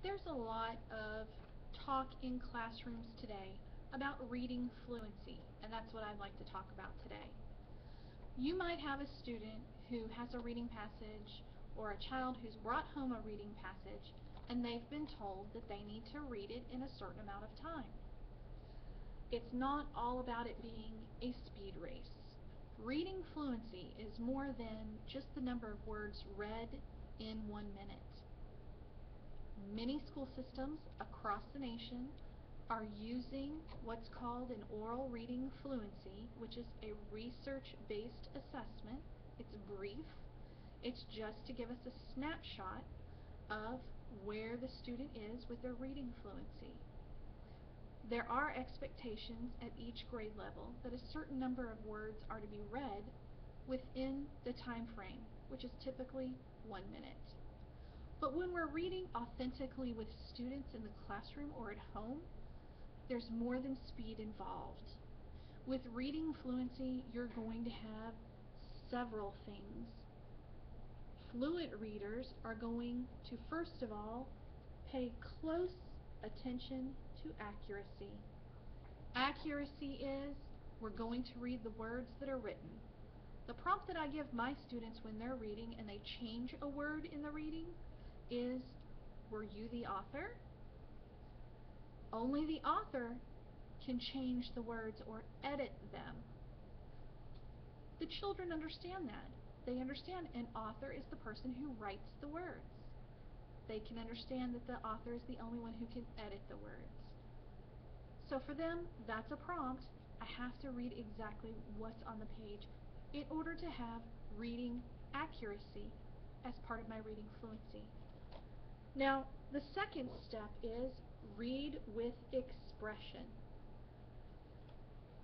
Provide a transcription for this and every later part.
There's a lot of talk in classrooms today about reading fluency, and that's what I'd like to talk about today. You might have a student who has a reading passage or a child who's brought home a reading passage and they've been told that they need to read it in a certain amount of time. It's not all about it being a speed race. Reading fluency is more than just the number of words read in 1 minute. Many school systems across the nation are using what's called an oral reading fluency, which is a research-based assessment. It's brief. It's just to give us a snapshot of where the student is with their reading fluency. There are expectations at each grade level that a certain number of words are to be read within the time frame, which is typically 1 minute. But when we're reading authentically with students in the classroom or at home, there's more than speed involved. With reading fluency, you're going to have several things. Fluent readers are going to, first of all, pay close attention to accuracy. Accuracy is we're going to read the words that are written. The prompt that I give my students when they're reading and they change a word in the reading is, were you the author? Only the author can change the words or edit them. The children understand that. They understand an author is the person who writes the words. They can understand that the author is the only one who can edit the words. So for them, that's a prompt. I have to read exactly what's on the page in order to have reading accuracy as part of my reading fluency. Now, the second step is read with expression.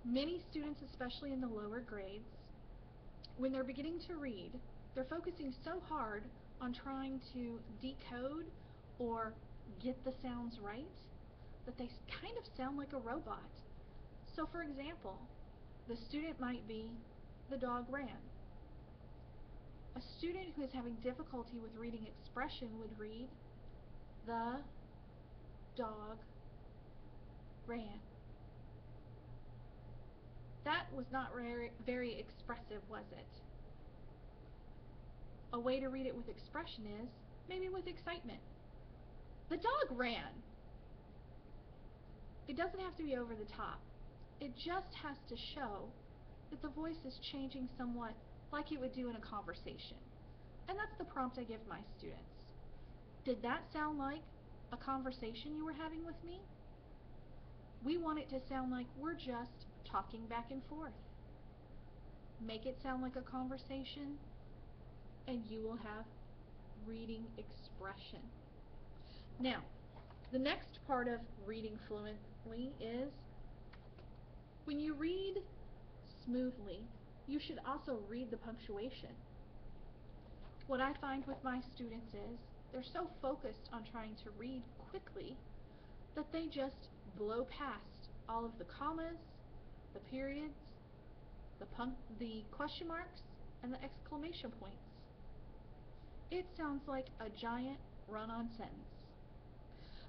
Many students, especially in the lower grades, when they're beginning to read, they're focusing so hard on trying to decode or get the sounds right that they kind of sound like a robot. So for example, the student might be, the dog ran. A student who is having difficulty with reading expression would read, the dog ran. That was not very expressive, was it? A way to read it with expression is maybe with excitement. The dog ran. It doesn't have to be over the top. It just has to show that the voice is changing somewhat like it would do in a conversation. And that's the prompt I give my students. Did that sound like a conversation you were having with me? We want it to sound like we're just talking back and forth. Make it sound like a conversation, and you will have reading expression. Now, the next part of reading fluently is when you read smoothly, you should also read the punctuation. What I find with my students is they're so focused on trying to read quickly that they just blow past all of the commas, the periods, the question marks, and the exclamation points. It sounds like a giant run-on sentence.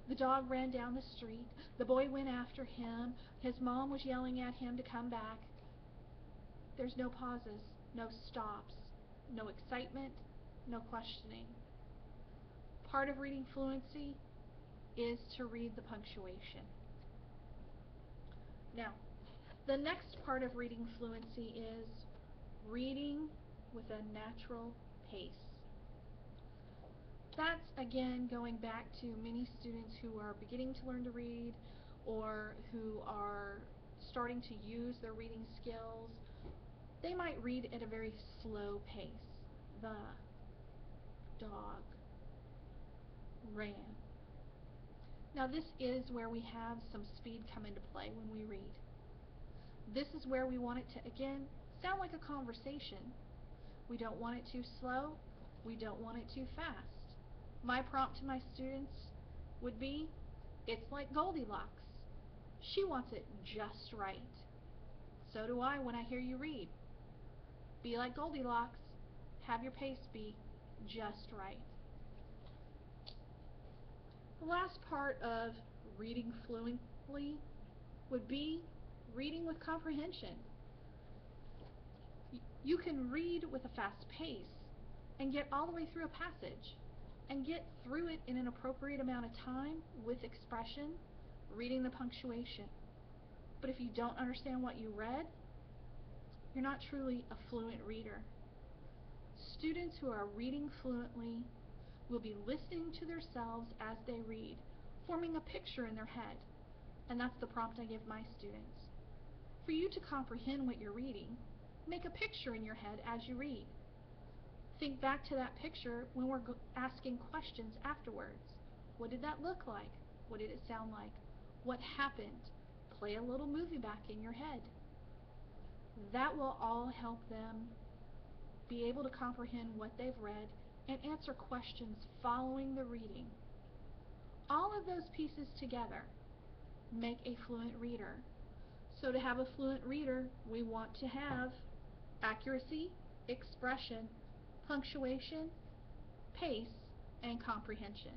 The dog ran down the street. The boy went after him. His mom was yelling at him to come back. There's no pauses, no stops, no excitement, no questioning. Part of reading fluency is to read the punctuation. Now, the next part of reading fluency is reading with a natural pace. That's, again, going back to many students who are beginning to learn to read or who are starting to use their reading skills. They might read at a very slow pace. The dog ran. Now this is where we have some speed come into play when we read. This is where we want it to, again, sound like a conversation. We don't want it too slow. We don't want it too fast. My prompt to my students would be, it's like Goldilocks. She wants it just right. So do I when I hear you read. Be like Goldilocks. Have your pace be just right. The last part of reading fluently would be reading with comprehension. You can read with a fast pace and get all the way through a passage and get through it in an appropriate amount of time with expression, reading the punctuation. But if you don't understand what you read, you're not truly a fluent reader. Students who are reading fluently will be listening to themselves as they read, forming a picture in their head. And that's the prompt I give my students. For you to comprehend what you're reading, make a picture in your head as you read. Think back to that picture when we're asking questions afterwards. What did that look like? What did it sound like? What happened? Play a little movie back in your head. That will all help them be able to comprehend what they've read and answer questions following the reading. All of those pieces together make a fluent reader. So to have a fluent reader, we want to have accuracy, expression, punctuation, pace, and comprehension.